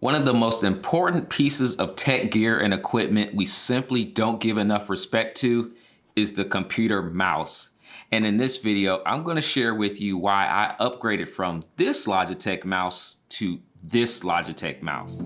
One of the most important pieces of tech gear and equipment we simply don't give enough respect to is the computer mouse. And in this video, I'm going to share with you why I upgraded from this Logitech mouse to this Logitech mouse.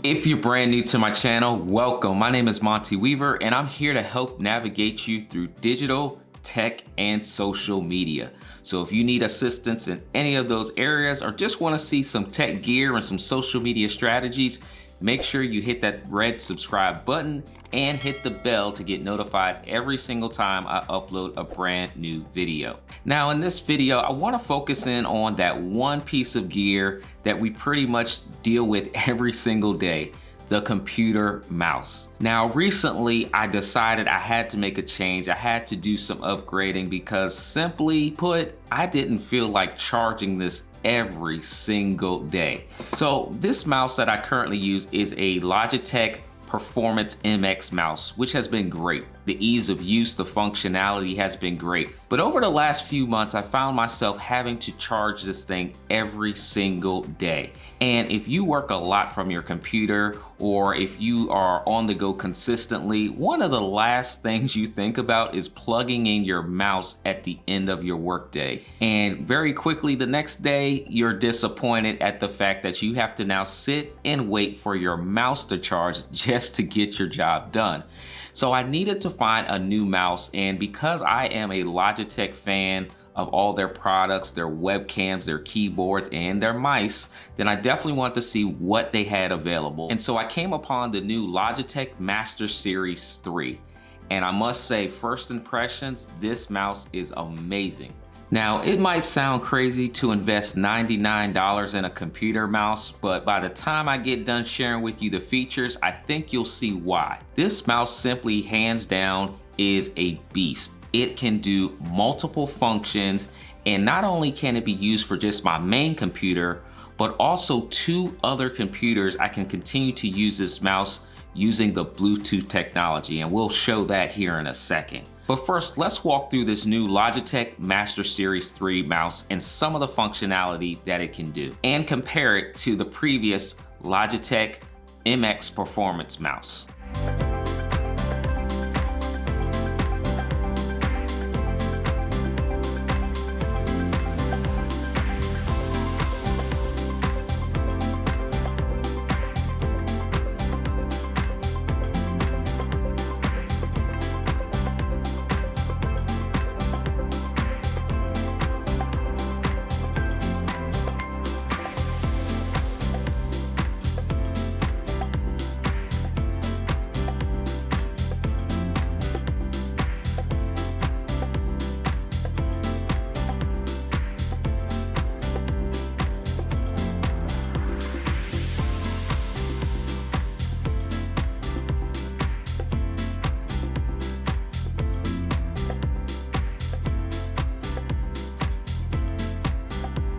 If you're brand new to my channel, welcome. My name is Monty Weaver, and I'm here to help navigate you through digital, tech, and social media. So if you need assistance in any of those areas or just want to see some tech gear and some social media strategies, make sure you hit that red subscribe button and hit the bell to get notified every single time I upload a brand new video. Now in this video, I want to focus in on that one piece of gear that we pretty much deal with every single day, the computer mouse. Now recently I decided I had to make a change. I had to do some upgrading because simply put, I didn't feel like charging this every single day. So this mouse that I currently use is a Logitech Performance MX mouse, which has been great. The ease of use, the functionality has been great. But over the last few months, I found myself having to charge this thing every single day. And if you work a lot from your computer, or if you are on the go consistently, one of the last things you think about is plugging in your mouse at the end of your workday. And very quickly the next day, you're disappointed at the fact that you have to now sit and wait for your mouse to charge just to get your job done. So I needed to find a new mouse, and because I am a Logitech fan of all their products, their webcams, their keyboards, and their mice, then I definitely wanted to see what they had available. And so I came upon the new Logitech MX Series 3. And I must say, first impressions, this mouse is amazing. Now, it might sound crazy to invest $99 in a computer mouse, but by the time I get done sharing with you the features, I think you'll see why. This mouse simply, hands down, is a beast. It can do multiple functions, and not only can it be used for just my main computer, but also two other computers. I can continue to use this mouse using the Bluetooth technology, and we'll show that here in a second. But first, let's walk through this new Logitech MX Series 3 mouse and some of the functionality that it can do, and compare it to the previous Logitech MX Performance mouse.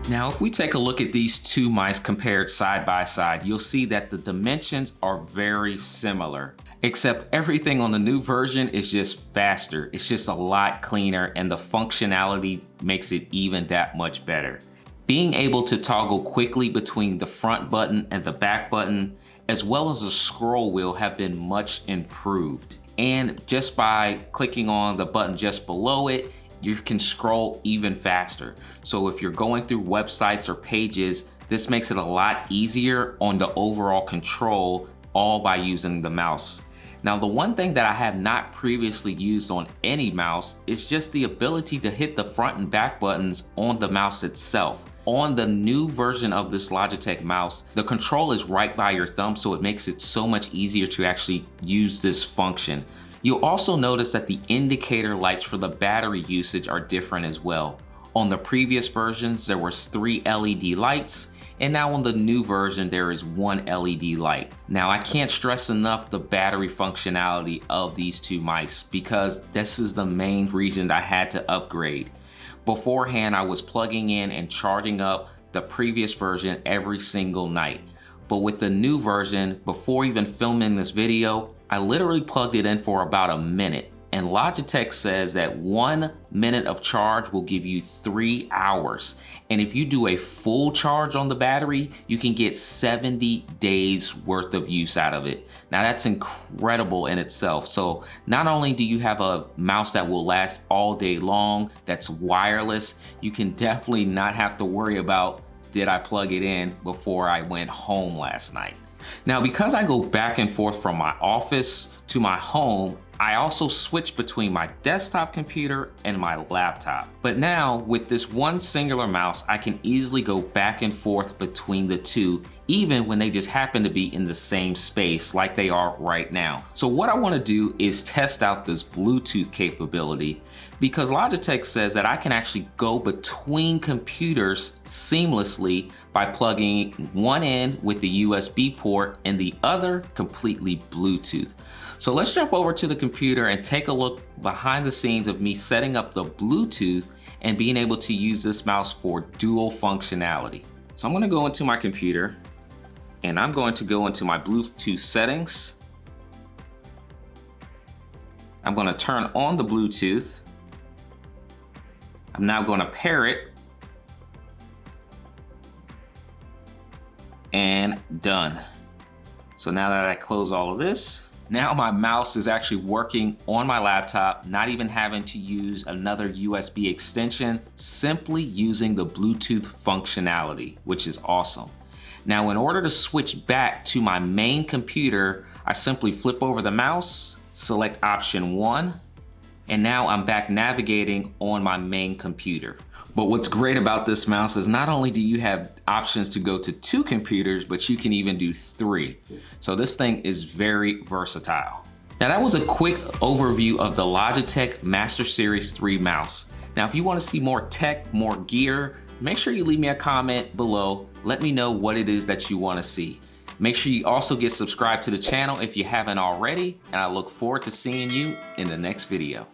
Now, if we take a look at these two mice compared side by side, you'll see that the dimensions are very similar, except everything on the new version is just faster. It's just a lot cleaner, and the functionality makes it even that much better. Being able to toggle quickly between the front button and the back button, as well as the scroll wheel, have been much improved. And just by clicking on the button just below it, you can scroll even faster. So if you're going through websites or pages, this makes it a lot easier on the overall control, all by using the mouse. Now, the one thing that I have not previously used on any mouse is just the ability to hit the front and back buttons on the mouse itself. On the new version of this Logitech mouse, the control is right by your thumb, so it makes it so much easier to actually use this function. You'll also notice that the indicator lights for the battery usage are different as well. On the previous versions, there was 3 LED lights, and now on the new version, there is 1 LED light. Now, I can't stress enough the battery functionality of these two mice, because this is the main reason I had to upgrade. Beforehand, I was plugging in and charging up the previous version every single night. but with the new version, before even filming this video, I literally plugged it in for about a minute. And Logitech says that 1 minute of charge will give you 3 hours. And if you do a full charge on the battery, you can get 70 days worth of use out of it. Now that's incredible in itself. So not only do you have a mouse that will last all day long, that's wireless, you can definitely not have to worry about, did I plug it in before I went home last night? Now, because I go back and forth from my office to my home, I also switch between my desktop computer and my laptop. But now with this one singular mouse, I can easily go back and forth between the two, even when they just happen to be in the same space like they are right now. So what I want to do is test out this Bluetooth capability, because Logitech says that I can actually go between computers seamlessly by plugging one in with the USB port and the other completely Bluetooth. So let's jump over to the computer and take a look behind the scenes of me setting up the Bluetooth and being able to use this mouse for dual functionality. So I'm going to go into my computer and I'm going to go into my Bluetooth settings. I'm going to turn on the Bluetooth. I'm now going to pair it. And done. So now that I close all of this, now my mouse is actually working on my laptop, not even having to use another USB extension, simply using the Bluetooth functionality, which is awesome. Now, in order to switch back to my main computer, I simply flip over the mouse, select option 1, and now I'm back navigating on my main computer. But what's great about this mouse is not only do you have options to go to 2 computers, but you can even do 3. So this thing is very versatile. Now that was a quick overview of the Logitech Master Series 3 mouse. Now if you want to see more tech, more gear, make sure you leave me a comment below. Let me know what it is that you want to see. Make sure you also get subscribed to the channel if you haven't already, and I look forward to seeing you in the next video.